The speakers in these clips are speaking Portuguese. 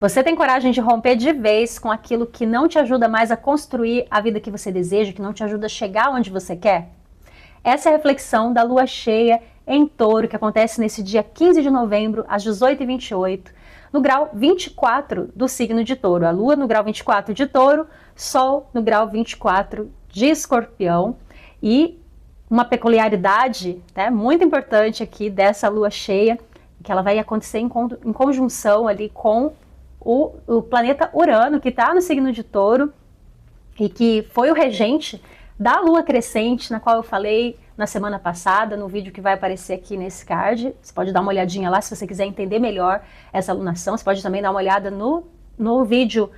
Você tem coragem de romper de vez com aquilo que não te ajuda mais a construir a vida que você deseja, que não te ajuda a chegar onde você quer? Essa é a reflexão da lua cheia em Touro, que acontece nesse dia 15 de novembro, às 18h28, no grau 24 do signo de Touro. A lua no grau 24 de Touro, Sol no grau 24 de Escorpião. E uma peculiaridade, né, muito importante aqui dessa lua cheia, que ela vai acontecer em conjunção ali com o planeta Urano, que está no signo de Touro e que foi o regente da lua crescente, na qual eu falei na semana passada, no vídeo que vai aparecer aqui nesse card. Você pode dar uma olhadinha lá se você quiser entender melhor essa lunação. Você pode também dar uma olhada no vídeo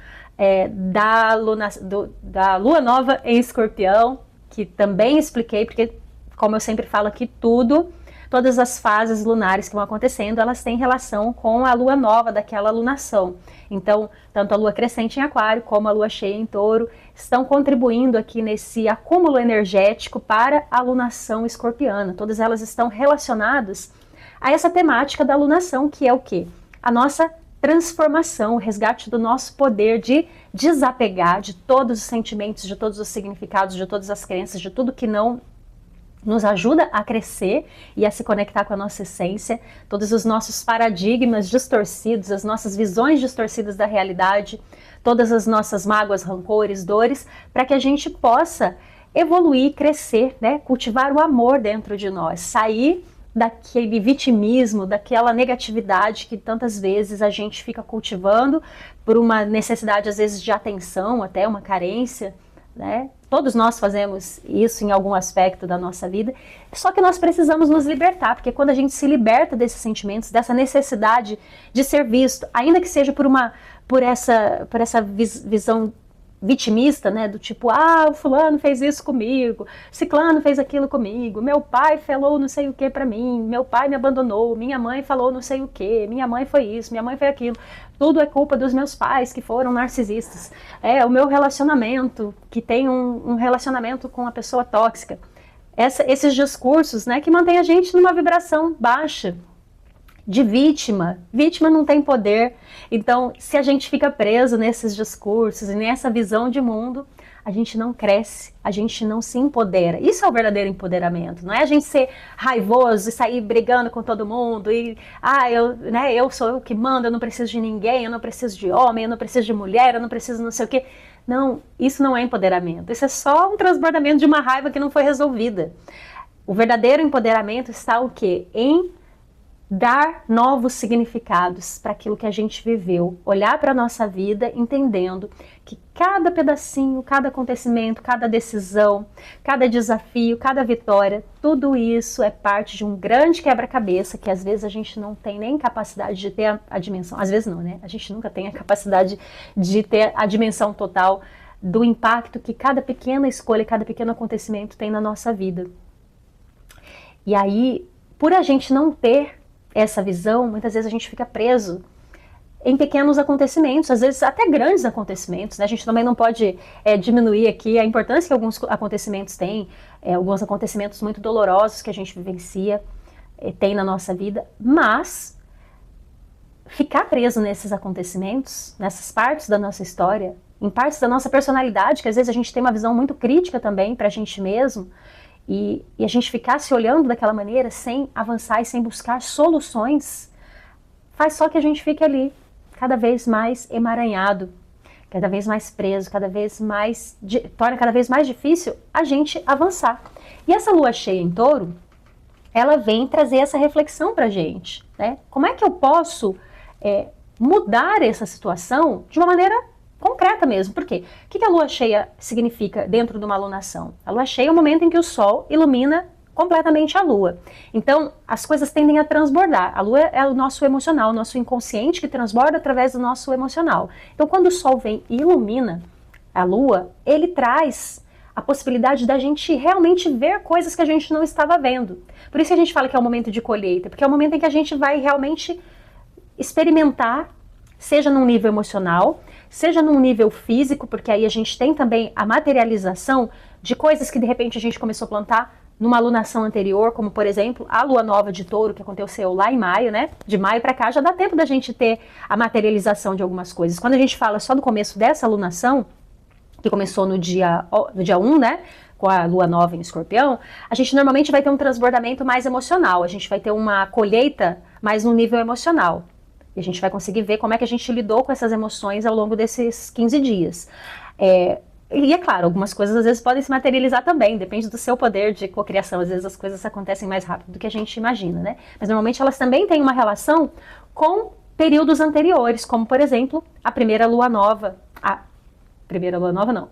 da lua nova em Escorpião, que também expliquei, porque, como eu sempre falo aqui, todas as fases lunares que vão acontecendo, elas têm relação com a lua nova daquela lunação. Então, tanto a lua crescente em Aquário como a lua cheia em Touro estão contribuindo aqui nesse acúmulo energético para a lunação escorpiana. Todas elas estão relacionadas a essa temática da lunação, que é o quê? A nossa transformação, o resgate do nosso poder de desapegar de todos os sentimentos, de todos os significados, de todas as crenças, de tudo que não nos ajuda a crescer e a se conectar com a nossa essência, todos os nossos paradigmas distorcidos, as nossas visões distorcidas da realidade, todas as nossas mágoas, rancores, dores, para que a gente possa evoluir, crescer, né? Cultivar o amor dentro de nós, sair daquele vitimismo, daquela negatividade que tantas vezes a gente fica cultivando por uma necessidade, às vezes, de atenção, até uma carência, né? Todos nós fazemos isso em algum aspecto da nossa vida, só que nós precisamos nos libertar, porque quando a gente se liberta desses sentimentos, dessa necessidade de ser visto, ainda que seja por essa visão vitimista, né, do tipo, o fulano fez isso comigo, ciclano fez aquilo comigo, meu pai falou não sei o que pra mim, meu pai me abandonou, minha mãe falou não sei o que, minha mãe foi isso, minha mãe foi aquilo, tudo é culpa dos meus pais que foram narcisistas, o meu relacionamento, que tem um relacionamento com uma pessoa tóxica, esses discursos, né, que mantém a gente numa vibração baixa, de vítima. Vítima não tem poder. Então, se a gente fica preso nesses discursos e nessa visão de mundo, a gente não cresce, a gente não se empodera. Isso é o verdadeiro empoderamento. Não é a gente ser raivoso e sair brigando com todo mundo e, eu sou eu que mando, eu não preciso de ninguém, eu não preciso de homem, eu não preciso de mulher, eu não preciso não sei o quê. Não, isso não é empoderamento. Isso é só um transbordamento de uma raiva que não foi resolvida. O verdadeiro empoderamento está o quê? Em dar novos significados para aquilo que a gente viveu, olhar para a nossa vida entendendo que cada pedacinho, cada acontecimento, cada decisão, cada desafio, cada vitória, tudo isso é parte de um grande quebra-cabeça que às vezes a gente não tem nem capacidade de ter a dimensão, às vezes não, né? A gente nunca tem a capacidade de ter a dimensão total do impacto que cada pequena escolha, cada pequeno acontecimento tem na nossa vida. E aí, por a gente não ter essa visão, muitas vezes a gente fica preso em pequenos acontecimentos, às vezes até grandes acontecimentos, né? A gente também não pode diminuir aqui a importância que alguns acontecimentos têm, alguns acontecimentos muito dolorosos que a gente vivencia, tem na nossa vida, mas ficar preso nesses acontecimentos, nessas partes da nossa história, em partes da nossa personalidade, que às vezes a gente tem uma visão muito crítica também pra gente mesmo, e a gente ficar se olhando daquela maneira sem avançar e sem buscar soluções, faz só que a gente fique ali, cada vez mais emaranhado, cada vez mais preso, torna cada vez mais difícil a gente avançar. E essa lua cheia em Touro, ela vem trazer essa reflexão pra gente, né? Como é que eu posso mudar essa situação de uma maneira concreta mesmo? Por quê? O que a lua cheia significa dentro de uma alunação? A lua cheia é o momento em que o sol ilumina completamente a lua. Então, as coisas tendem a transbordar. A lua é o nosso emocional, o nosso inconsciente que transborda através do nosso emocional. Então, quando o sol vem e ilumina a lua, ele traz a possibilidade da gente realmente ver coisas que a gente não estava vendo. Por isso que a gente fala que é o momento de colheita, porque é o momento em que a gente vai realmente experimentar, seja num nível emocional, seja num nível físico, porque aí a gente tem também a materialização de coisas que de repente a gente começou a plantar numa alunação anterior, como por exemplo a lua nova de Touro, que aconteceu lá em maio, né? De maio para cá já dá tempo da gente ter a materialização de algumas coisas. Quando a gente fala só do começo dessa alunação, que começou no dia 1, né? Com a lua nova em Escorpião, a gente normalmente vai ter um transbordamento mais emocional, a gente vai ter uma colheita mais no nível emocional. E a gente vai conseguir ver como é que a gente lidou com essas emoções ao longo desses 15 dias. E é claro, algumas coisas às vezes podem se materializar também, depende do seu poder de cocriação. Às vezes as coisas acontecem mais rápido do que a gente imagina, né? Mas normalmente elas também têm uma relação com períodos anteriores, como por exemplo, a primeira lua nova,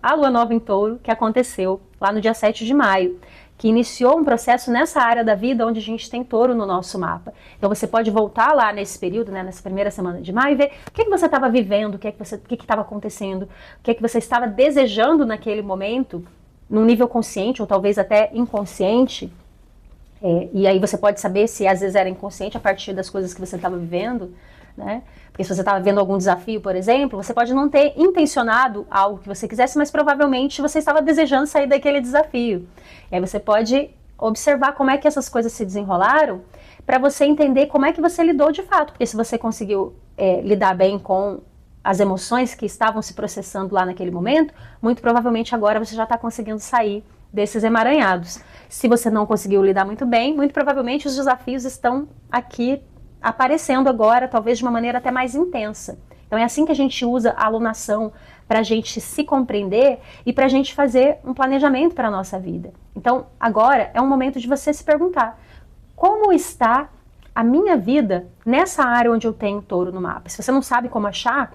a lua nova em Touro, que aconteceu lá no dia 7 de maio, que iniciou um processo nessa área da vida onde a gente tem Touro no nosso mapa. Então você pode voltar lá nesse período, né, nessa primeira semana de maio, e ver o que você estava vivendo, o que estava acontecendo, o que você estava desejando naquele momento, num nível consciente ou talvez até inconsciente. E aí você pode saber se às vezes era inconsciente a partir das coisas que você estava vivendo, né? Porque se você estava vendo algum desafio, por exemplo, você pode não ter intencionado algo que você quisesse, mas provavelmente você estava desejando sair daquele desafio. E aí você pode observar como é que essas coisas se desenrolaram para você entender como é que você lidou de fato. Porque se você conseguiu lidar bem com as emoções que estavam se processando lá naquele momento, muito provavelmente agora você já está conseguindo sair desses emaranhados. Se você não conseguiu lidar muito bem, muito provavelmente os desafios estão aqui aparecendo agora, talvez de uma maneira até mais intensa. Então é assim que a gente usa a alunação para a gente se compreender e para a gente fazer um planejamento para a nossa vida. Então agora é um momento de você se perguntar, como está a minha vida nessa área onde eu tenho Touro no mapa? Se você não sabe como achar,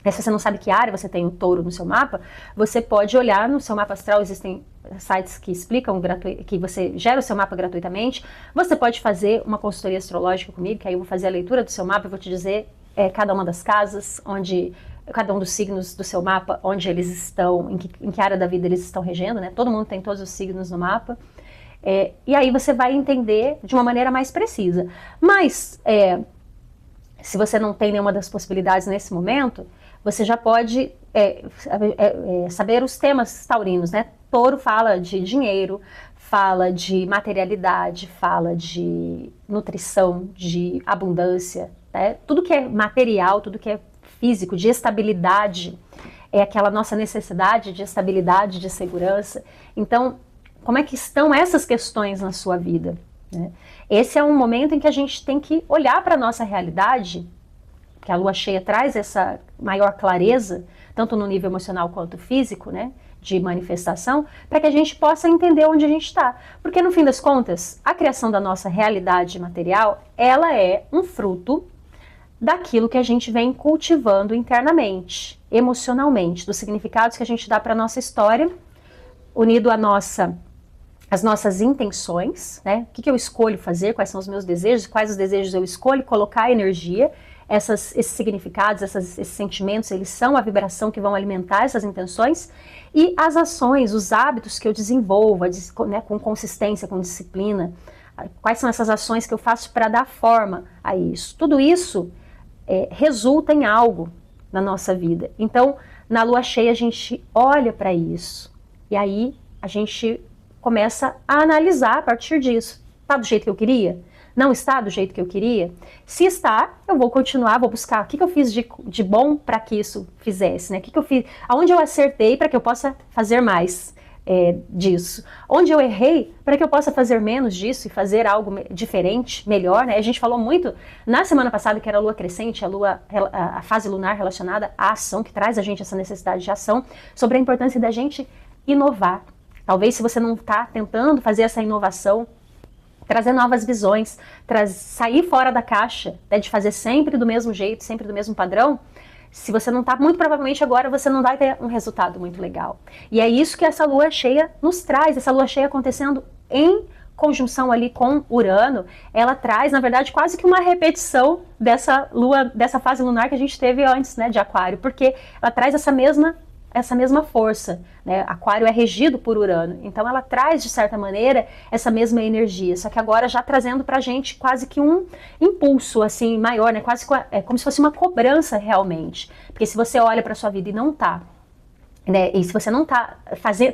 se você não sabe que área você tem o Touro no seu mapa, você pode olhar no seu mapa astral, existem sites que explicam que você gera o seu mapa gratuitamente. Você pode fazer uma consultoria astrológica comigo, que aí eu vou fazer a leitura do seu mapa, eu vou te dizer cada uma das casas, cada um dos signos do seu mapa, onde eles estão, em que área da vida eles estão regendo, né? Todo mundo tem todos os signos no mapa. E aí você vai entender de uma maneira mais precisa. Mas, se você não tem nenhuma das possibilidades nesse momento, você já pode saber os temas taurinos, né? Touro fala de dinheiro, fala de materialidade, fala de nutrição, de abundância, né? Tudo que é material, tudo que é físico, de estabilidade, é aquela nossa necessidade de estabilidade, de segurança. Então, como é que estão essas questões na sua vida, né? Esse é um momento em que a gente tem que olhar para a nossa realidade, que a lua cheia traz essa maior clareza, tanto no nível emocional quanto físico, né, de manifestação, para que a gente possa entender onde a gente está. Porque no fim das contas, a criação da nossa realidade material, ela é um fruto daquilo que a gente vem cultivando internamente, emocionalmente, dos significados que a gente dá para a nossa história, unido às nossas intenções, né? O que eu escolho fazer, quais são os meus desejos, quais os desejos eu escolho colocar energia. Esses significados, esses sentimentos, eles são a vibração que vão alimentar essas intenções, e as ações, os hábitos que eu desenvolvo, né, com consistência, com disciplina, quais são essas ações que eu faço para dar forma a isso. Tudo isso resulta em algo na nossa vida. Então, na lua cheia a gente olha para isso, e aí a gente começa a analisar a partir disso. Tá do jeito que eu queria? Não está do jeito que eu queria? Se está, eu vou continuar, vou buscar o que eu fiz de bom para que isso fizesse, né? O que eu fiz, aonde eu acertei para que eu possa fazer mais disso, onde eu errei para que eu possa fazer menos disso e fazer algo diferente, melhor, né? A gente falou muito na semana passada que era a lua crescente, a fase lunar relacionada à ação, que traz a gente essa necessidade de ação, sobre a importância da gente inovar. Talvez se você não está tentando fazer essa inovação, trazer novas visões, sair fora da caixa, né, de fazer sempre do mesmo jeito, sempre do mesmo padrão, se você não está, muito provavelmente agora você não vai ter um resultado muito legal. E é isso que essa lua cheia nos traz, essa lua cheia acontecendo em conjunção ali com Urano, ela traz, na verdade, quase que uma repetição dessa fase lunar que a gente teve antes, né, de Aquário, porque ela traz essa mesma força, né? Aquário é regido por Urano, então ela traz de certa maneira essa mesma energia, só que agora já trazendo pra gente quase que um impulso assim maior, né? Quase como se fosse uma cobrança realmente, porque se você olha para sua vida e não tá né? E se você não está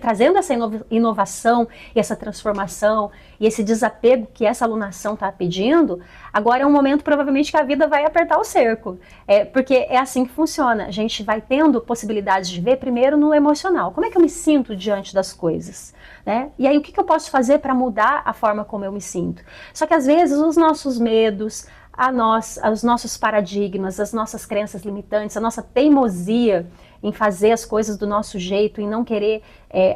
trazendo essa inovação e essa transformação e esse desapego que essa alunação está pedindo, agora é um momento provavelmente que a vida vai apertar o cerco. Porque é assim que funciona. A gente vai tendo possibilidades de ver primeiro no emocional. Como é que eu me sinto diante das coisas? Né? E aí o que eu posso fazer para mudar a forma como eu me sinto? Só que às vezes os nossos medos, os nossos paradigmas, as nossas crenças limitantes, a nossa teimosia em fazer as coisas do nosso jeito, em não querer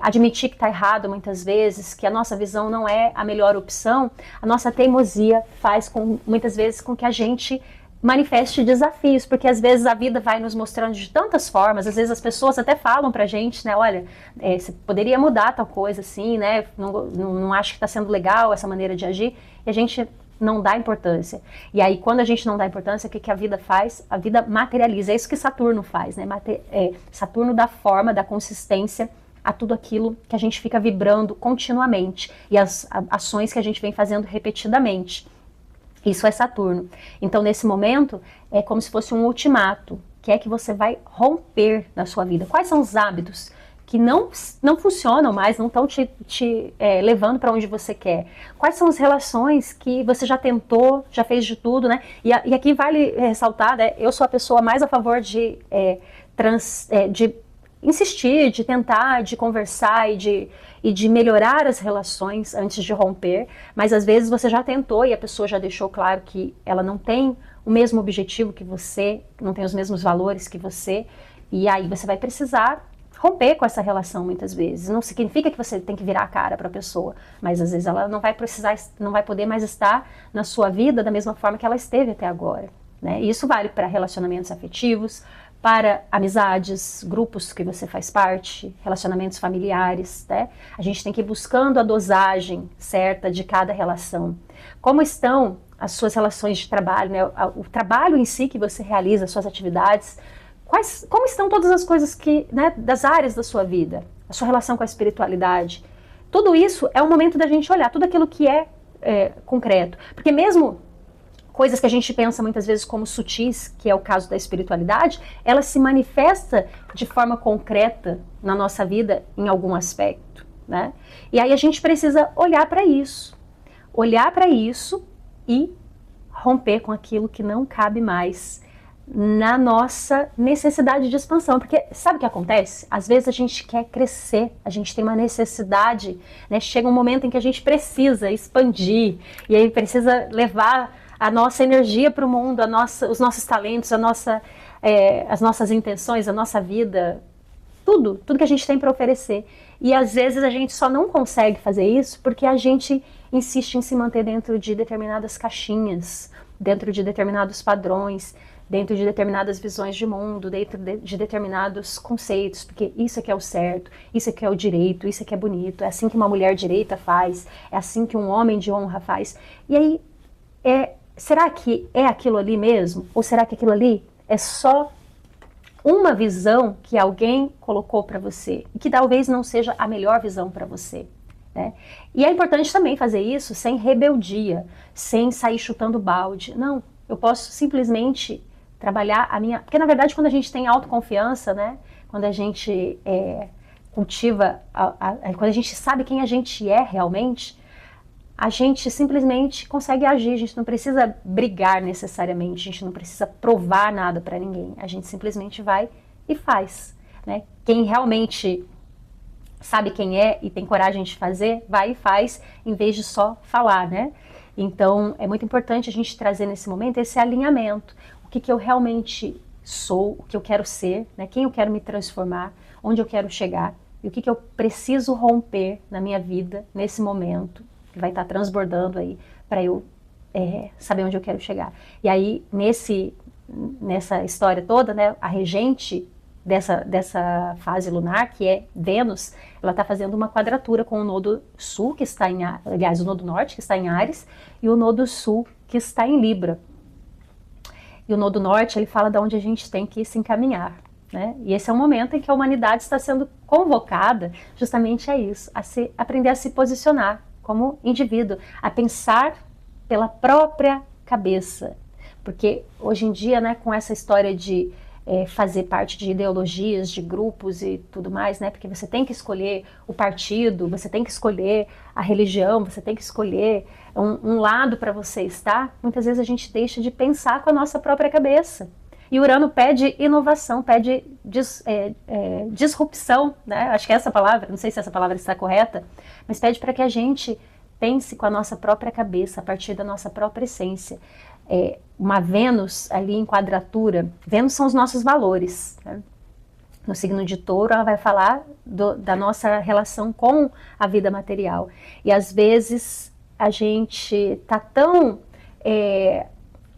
admitir que está errado muitas vezes, que a nossa visão não é a melhor opção, a nossa teimosia faz muitas vezes com que a gente manifeste desafios, porque às vezes a vida vai nos mostrando de tantas formas, às vezes as pessoas até falam pra gente, né, olha, você poderia mudar tal coisa assim, né, não acho que está sendo legal essa maneira de agir, e a gente não dá importância. E aí, quando a gente não dá importância, o que a vida faz? A vida materializa. É isso que Saturno faz, né? Saturno dá forma, dá consistência a tudo aquilo que a gente fica vibrando continuamente e as ações que a gente vem fazendo repetidamente. Isso é Saturno. Então, nesse momento, é como se fosse um ultimato, que é que você vai romper na sua vida. Quais são os hábitos que não funcionam mais, não estão te levando para onde você quer? Quais são as relações que você já tentou, já fez de tudo, né? E aqui vale ressaltar, né? Eu sou a pessoa mais a favor de insistir, de tentar, de conversar e de melhorar as relações antes de romper, mas às vezes você já tentou e a pessoa já deixou claro que ela não tem o mesmo objetivo que você, não tem os mesmos valores que você, e aí você vai precisar romper com essa relação muitas vezes. Não significa que você tem que virar a cara para a pessoa, mas às vezes ela não vai poder mais estar na sua vida da mesma forma que ela esteve até agora, né? E isso vale para relacionamentos afetivos, para amizades, grupos que você faz parte, relacionamentos familiares, né? A gente tem que ir buscando a dosagem certa de cada relação. Como estão as suas relações de trabalho, né? O trabalho em si que você realiza, as suas atividades, como estão todas as coisas né, das áreas da sua vida, a sua relação com a espiritualidade? Tudo isso é um momento da gente olhar, tudo aquilo que é concreto. Porque mesmo coisas que a gente pensa muitas vezes como sutis, que é o caso da espiritualidade, ela se manifesta de forma concreta na nossa vida em algum aspecto, né? E aí a gente precisa olhar para isso e romper com aquilo que não cabe mais na nossa necessidade de expansão, porque sabe o que acontece? Às vezes a gente quer crescer, a gente tem uma necessidade, né? Chega um momento em que a gente precisa expandir, e aí precisa levar a nossa energia para o mundo, os nossos talentos, as nossas intenções, a nossa vida, tudo que a gente tem para oferecer. E às vezes a gente só não consegue fazer isso porque a gente insiste em se manter dentro de determinadas caixinhas, dentro de determinados padrões, dentro de determinadas visões de mundo, dentro de determinados conceitos, porque isso é que é o certo, isso é que é o direito, isso é que é bonito, é assim que uma mulher direita faz, é assim que um homem de honra faz. E aí, será que é aquilo ali mesmo? Ou será que aquilo ali é só uma visão que alguém colocou para você e que talvez não seja a melhor visão para você, né? E é importante também fazer isso sem rebeldia, sem sair chutando balde. Não, eu posso simplesmente trabalhar a minha... Porque, na verdade, quando a gente tem autoconfiança, né? Quando a gente cultiva... quando a gente sabe quem a gente é realmente, a gente simplesmente consegue agir. A gente não precisa brigar necessariamente, a gente não precisa provar nada para ninguém. A gente simplesmente vai e faz, né? Quem realmente sabe quem é e tem coragem de fazer, vai e faz, em vez de só falar, né? Então, é muito importante a gente trazer nesse momento esse alinhamento. O que eu realmente sou, o que eu quero ser, né? Quem eu quero me transformar, onde eu quero chegar e o que eu preciso romper na minha vida nesse momento, que vai estar transbordando aí para eu saber onde eu quero chegar. E aí, nessa história toda, né, a regente dessa fase lunar, que é Vênus, ela está fazendo uma quadratura com o nodo sul, que está aliás, o nodo norte, que está em Áries, e o nodo sul, que está em Libra. E o nodo norte, ele fala de onde a gente tem que se encaminhar, né? E esse é o momento em que a humanidade está sendo convocada justamente a isso, aprender a se posicionar como indivíduo, a pensar pela própria cabeça. Porque hoje em dia, né, com essa história de fazer parte de ideologias, de grupos e tudo mais, né? Porque você tem que escolher o partido, você tem que escolher a religião, você tem que escolher um lado para você estar. Muitas vezes a gente deixa de pensar com a nossa própria cabeça. E Urano pede inovação, pede disrupção, né? Acho que é essa palavra, não sei se essa palavra está correta, mas pede para que a gente pense com a nossa própria cabeça, a partir da nossa própria essência. Uma Vênus ali em quadratura, Vênus são os nossos valores, né? No signo de Touro, ela vai falar da nossa relação com a vida material. E às vezes a gente está tão,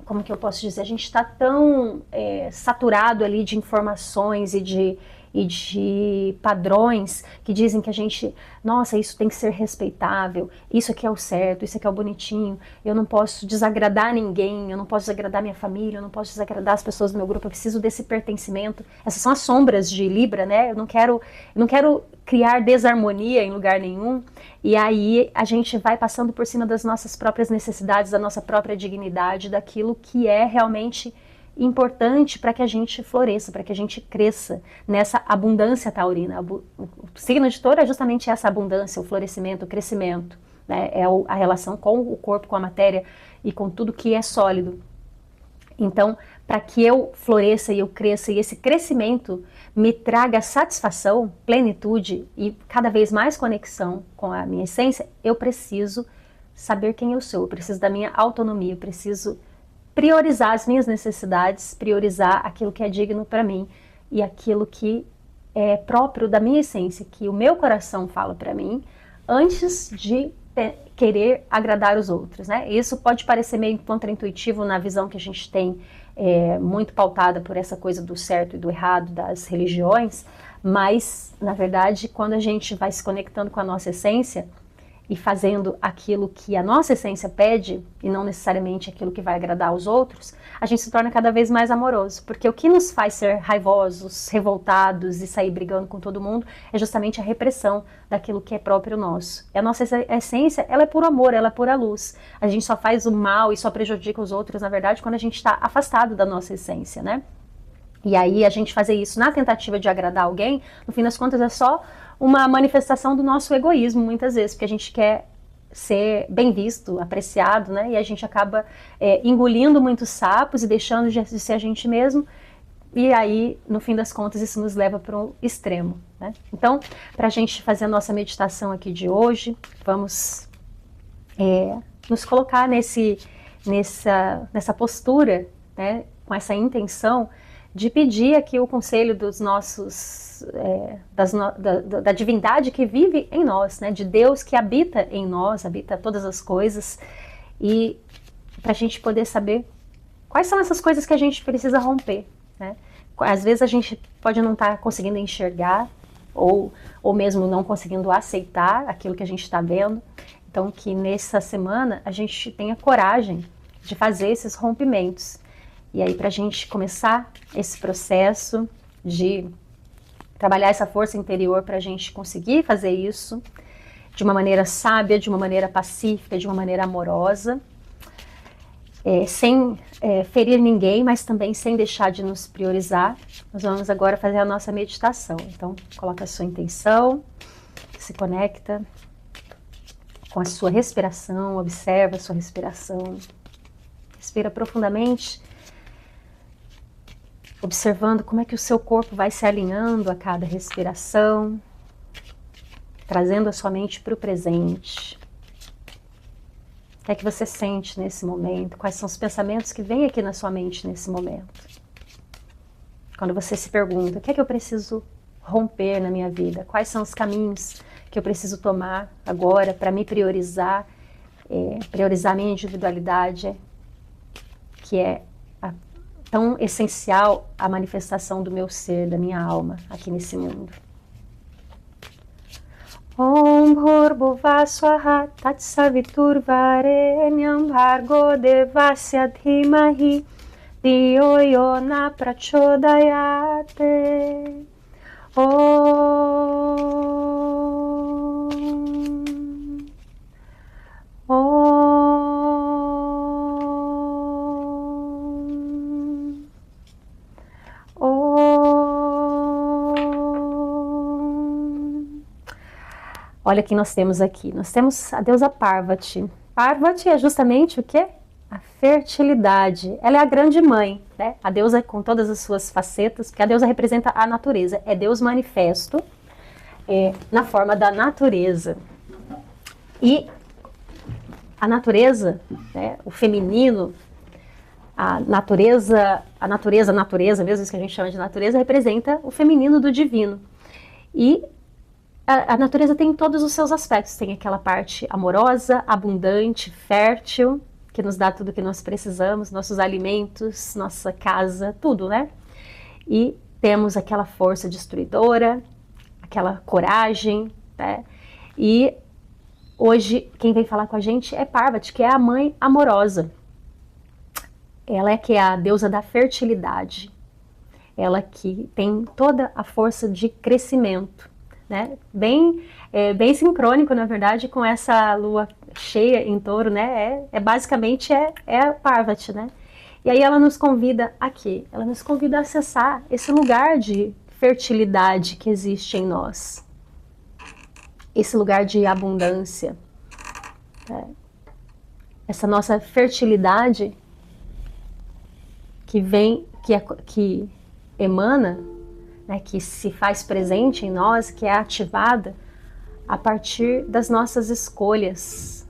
como que eu posso dizer, a gente está tão saturado ali de informações e de padrões que dizem que a gente, nossa, isso tem que ser respeitável, isso aqui é o certo, isso aqui é o bonitinho, eu não posso desagradar ninguém, eu não posso desagradar minha família, eu não posso desagradar as pessoas do meu grupo, eu preciso desse pertencimento. Essas são as sombras de Libra, né? Eu não quero criar desarmonia em lugar nenhum, e aí a gente vai passando por cima das nossas próprias necessidades, da nossa própria dignidade, daquilo que é realmente importante para que a gente floresça, para que a gente cresça nessa abundância taurina. O signo de Touro é justamente essa abundância, o florescimento, o crescimento, né? É a relação com o corpo, com a matéria e com tudo que é sólido. Então, para que eu floresça e eu cresça e esse crescimento me traga satisfação, plenitude e cada vez mais conexão com a minha essência, eu preciso saber quem eu sou, eu preciso da minha autonomia, eu preciso priorizar as minhas necessidades, priorizar aquilo que é digno para mim e aquilo que é próprio da minha essência, que o meu coração fala para mim, antes de querer agradar os outros, né? Isso pode parecer meio contraintuitivo na visão que a gente tem, muito pautada por essa coisa do certo e do errado das religiões, mas, na verdade, quando a gente vai se conectando com a nossa essência, e fazendo aquilo que a nossa essência pede, e não necessariamente aquilo que vai agradar aos outros, a gente se torna cada vez mais amoroso. Porque o que nos faz ser raivosos, revoltados e sair brigando com todo mundo é justamente a repressão daquilo que é próprio nosso. E a nossa essência, ela é puro amor, ela é pura luz. A gente só faz o mal e só prejudica os outros, na verdade, quando a gente está afastado da nossa essência, né? E aí a gente fazer isso na tentativa de agradar alguém, no fim das contas é só uma manifestação do nosso egoísmo, muitas vezes, porque a gente quer ser bem visto, apreciado, né? E a gente acaba engolindo muitos sapos e deixando de ser a gente mesmo, e aí, no fim das contas, isso nos leva para um extremo, né? Então, para a gente fazer a nossa meditação aqui de hoje, vamos nos colocar nessa postura, né? Com essa intenção de pedir aqui o conselho dos nossos, da divindade que vive em nós, né? De Deus que habita em nós, habita todas as coisas, e para a gente poder saber quais são essas coisas que a gente precisa romper, né? Às vezes a gente pode não estar conseguindo enxergar, ou mesmo não conseguindo aceitar aquilo que a gente está vendo, então que nessa semana a gente tenha coragem de fazer esses rompimentos. E aí, para a gente começar esse processo de trabalhar essa força interior para a gente conseguir fazer isso de uma maneira sábia, de uma maneira pacífica, de uma maneira amorosa, sem ferir ninguém, mas também sem deixar de nos priorizar, nós vamos agora fazer a nossa meditação. Então, coloca a sua intenção, se conecta com a sua respiração, observa a sua respiração, respira profundamente, observando como é que o seu corpo vai se alinhando a cada respiração, trazendo a sua mente para o presente. O que é que você sente nesse momento? Quais são os pensamentos que vêm aqui na sua mente nesse momento? Quando você se pergunta, o que é que eu preciso romper na minha vida? Quais são os caminhos que eu preciso tomar agora para me priorizar, priorizar a minha individualidade, que é tão essencial a manifestação do meu ser, da minha alma, aqui nesse mundo. Om Bhurbuva Swaha Tatsavitur Varenyam Bhargo Devasya Dhimahi Dhiyo Yona Prachodayate. Om Olha quem nós temos aqui. Nós temos a deusa Parvati. Parvati é justamente o quê? A fertilidade. Ela é a grande mãe, né? A deusa com todas as suas facetas, porque a deusa representa a natureza. É Deus manifesto na forma da natureza. E a natureza, né, o feminino, a natureza mesmo, isso que a gente chama de natureza, representa o feminino do divino. E a natureza tem todos os seus aspectos. Tem aquela parte amorosa, abundante, fértil, que nos dá tudo que nós precisamos, nossos alimentos, nossa casa, tudo, né? E temos aquela força destruidora, aquela coragem, né? E hoje quem vem falar com a gente é Parvati, que é a mãe amorosa. Ela que é a deusa da fertilidade. Ela que tem toda a força de crescimento, né? Bem sincrônico, na verdade, com essa lua cheia em touro, né? Basicamente a Parvati, né? E aí ela nos convida a quê? Ela nos convida a acessar esse lugar de fertilidade que existe em nós. Esse lugar de abundância. Essa nossa fertilidade que emana, né, que se faz presente em nós, que é ativada a partir das nossas escolhas.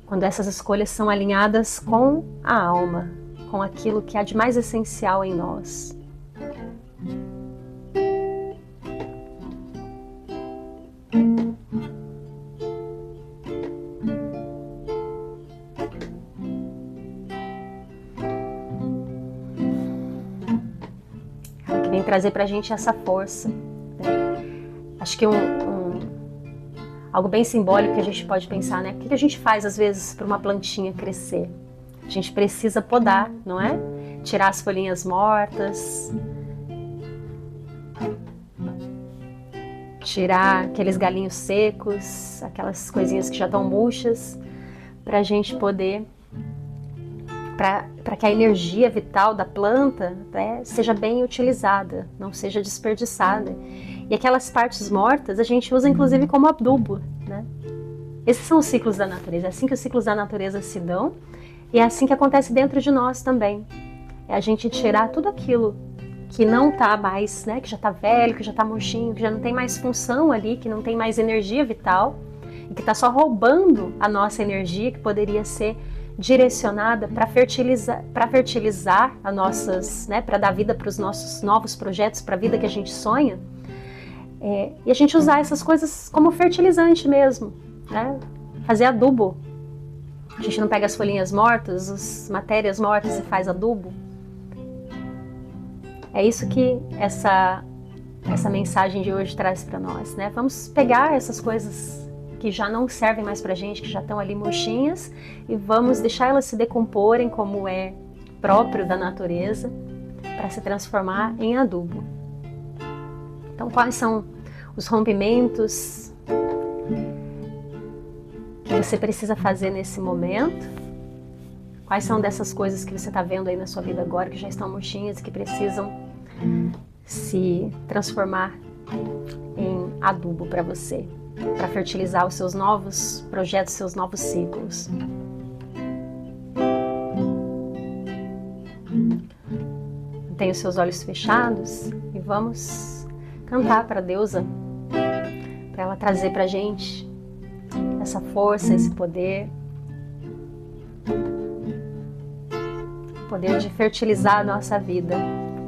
Quando essas escolhas são alinhadas com a alma, com aquilo que há de mais essencial em nós. Ela que vem trazer pra gente essa força, né? Acho que algo bem simbólico que a gente pode pensar, né? O que a gente faz às vezes para uma plantinha crescer? A gente precisa podar, não é? Tirar as folhinhas mortas, tirar aqueles galinhos secos, aquelas coisinhas que já estão murchas, para a gente poder, para que a energia vital da planta, né, seja bem utilizada, não seja desperdiçada. E aquelas partes mortas a gente usa inclusive como adubo, né? Esses são os ciclos da natureza, é assim que os ciclos da natureza se dão e é assim que acontece dentro de nós também. É a gente tirar tudo aquilo que não está mais, né, que já está velho, que já está murchinho, que já não tem mais função ali, que não tem mais energia vital e que está só roubando a nossa energia que poderia ser direcionada para fertilizar as nossas, né, para dar vida para os nossos novos projetos, para a vida que a gente sonha. E a gente usar essas coisas como fertilizante mesmo, né? Fazer adubo. A gente não pega as folhinhas mortas, as matérias mortas e faz adubo. É isso que essa mensagem de hoje traz para nós, né? Vamos pegar essas coisas que já não servem mais pra gente, que já estão ali murchinhas, e vamos deixar elas se decomporem como é próprio da natureza, para se transformar em adubo. Então, quais são os rompimentos que você precisa fazer nesse momento? Quais são dessas coisas que você está vendo aí na sua vida agora, que já estão murchinhas e que precisam se transformar em adubo para você, para fertilizar os seus novos projetos, seus novos ciclos? Mantenha os seus olhos fechados e vamos cantar para a deusa, para ela trazer para a gente essa força, esse poder de fertilizar a nossa vida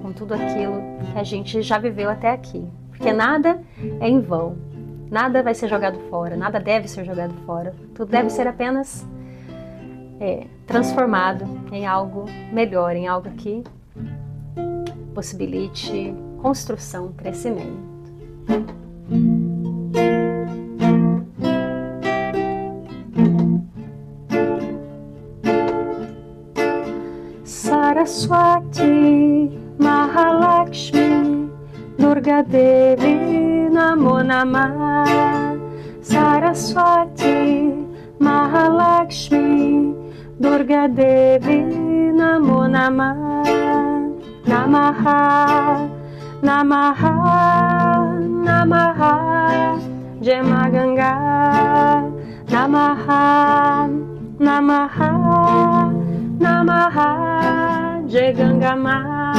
com tudo aquilo que a gente já viveu até aqui. Porque nada é em vão, nada vai ser jogado fora, nada deve ser jogado fora. Tudo deve ser apenas transformado em algo melhor, em algo que possibilite construção, crescimento. Saraswati, Mahalakshmi, Durga Devi, Namo Namah. Saraswati, Mahalakshmi, Durga Devi, Namo Namah. Namaha, Namaha, Namaha, Jemaganga, Namaha, Namaha, Namaha, Jegangama,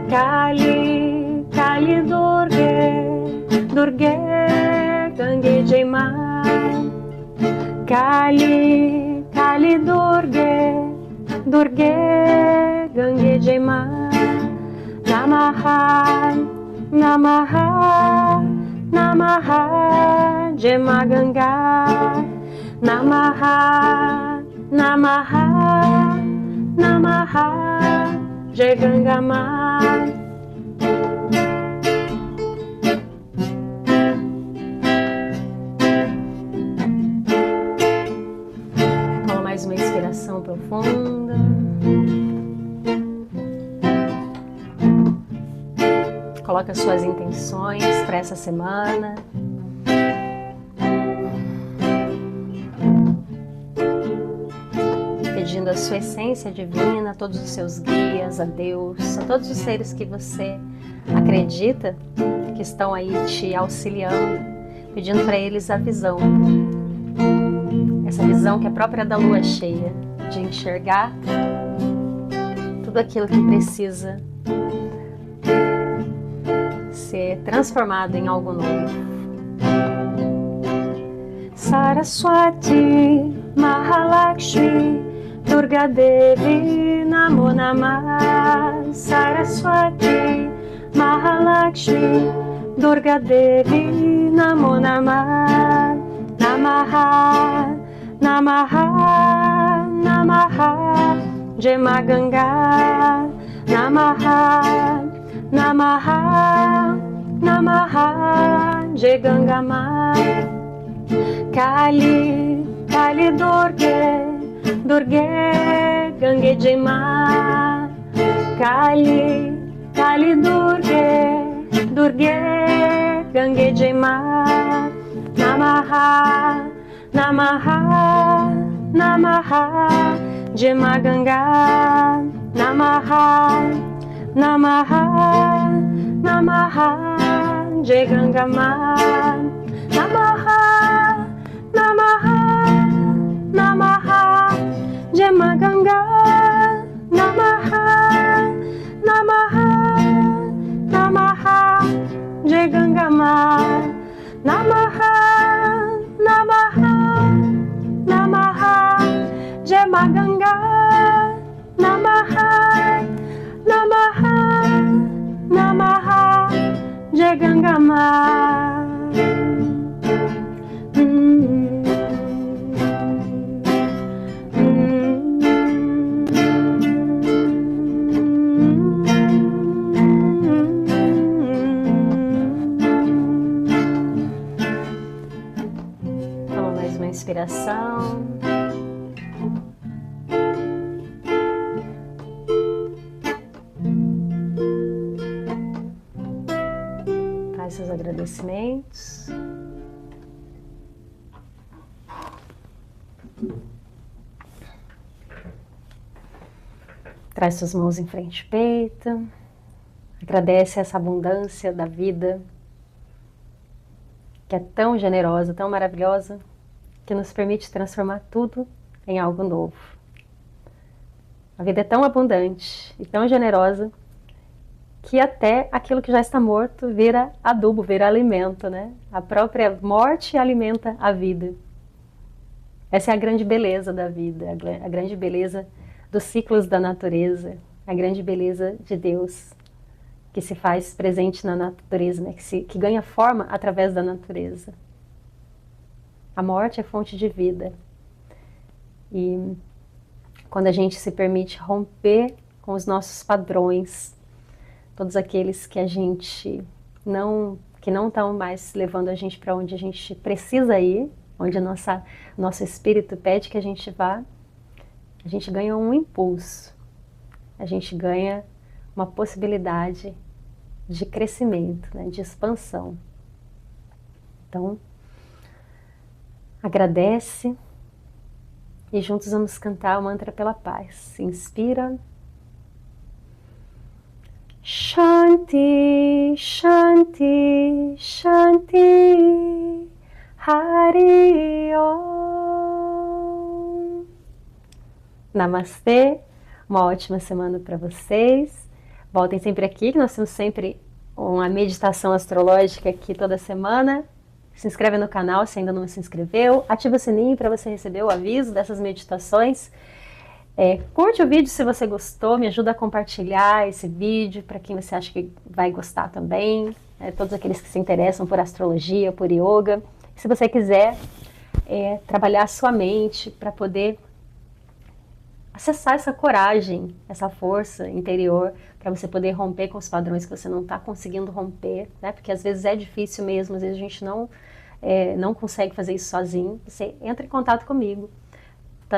Kali, Kali Durge, Durge, Gange Jema, Kali, Kali Durge, Durge, Gange Jema, Namaha, Namaha, Namaha, Jemaganga, Namaha, Namaha, Namaha, Jegangama. Toma mais uma inspiração profunda. Coloca suas intenções para essa semana. Pedindo a sua essência divina, a todos os seus guias, a Deus, a todos os seres que você acredita que estão aí te auxiliando, pedindo para eles a visão. Essa visão que é própria da lua cheia, de enxergar tudo aquilo que precisa ser transformado em algo novo. Saraswati, Mahalakshmi, Durga Devi, Namo Namah. Saraswati, Mahalakshmi, Durga Devi, Namo Namah. Namaha, Namaha, Namaha, Jemaganga, Namaha, Namaha, Namaha, Jegangama, Kali, Kali Durge, Durge, Gange Jema, Kali, Kali Durge, Durge, Gange Jema, Namaha, Namaha, Namaha, Jemaganga, Namaha, Namaha, Namaha, Jegangama, Namaha, Namaha, Namaha, Jemaganga, Namaha, Namaha, Namaha, Jegangama, Namaha, Namaha, Namaha, Jemaganga, Namaha, Namaha, Namaha, Jegangama. Toma mais uma inspiração. Seus agradecimentos. Traz suas mãos em frente ao peito. Agradece essa abundância da vida que é tão generosa, tão maravilhosa, que nos permite transformar tudo em algo novo. A vida é tão abundante e tão generosa que até aquilo que já está morto vira adubo, vira alimento, né? A própria morte alimenta a vida. Essa é a grande beleza da vida, a grande beleza dos ciclos da natureza, a grande beleza de Deus, que se faz presente na natureza, né? que ganha forma através da natureza. A morte é fonte de vida. E quando a gente se permite romper com os nossos padrões, todos aqueles que a gente que não estão mais levando a gente para onde a gente precisa ir, onde nosso espírito pede que a gente vá, a gente ganha um impulso, a gente ganha uma possibilidade de crescimento, né, de expansão. Então, agradece e juntos vamos cantar o mantra pela paz. Inspira. Shanti, Shanti. Shanti, Shanti, Hari Om. Namastê, uma ótima semana para vocês. Voltem sempre aqui, que nós temos sempre uma meditação astrológica aqui toda semana. Se inscreve no canal se ainda não se inscreveu. Ativa o sininho para você receber o aviso dessas meditações. Curte o vídeo se você gostou, me ajuda a compartilhar esse vídeo para quem você acha que vai gostar também. Todos aqueles que se interessam por astrologia, por yoga. Se você quiser trabalhar a sua mente para poder acessar essa coragem, essa força interior, para você poder romper com os padrões que você não está conseguindo romper, né? Porque às vezes é difícil mesmo, às vezes a gente não consegue fazer isso sozinho. Você entra em contato comigo,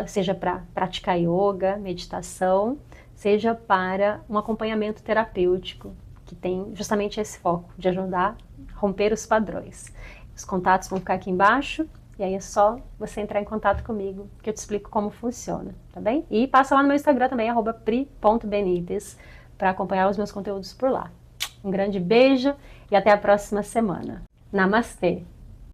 seja para praticar yoga, meditação, seja para um acompanhamento terapêutico, que tem justamente esse foco de ajudar a romper os padrões. Os contatos vão ficar aqui embaixo. E aí é só você entrar em contato comigo, que eu te explico como funciona, tá bem? E passa lá no meu Instagram também, @pri.benites, para acompanhar os meus conteúdos por lá. Um grande beijo e até a próxima semana. Namastê!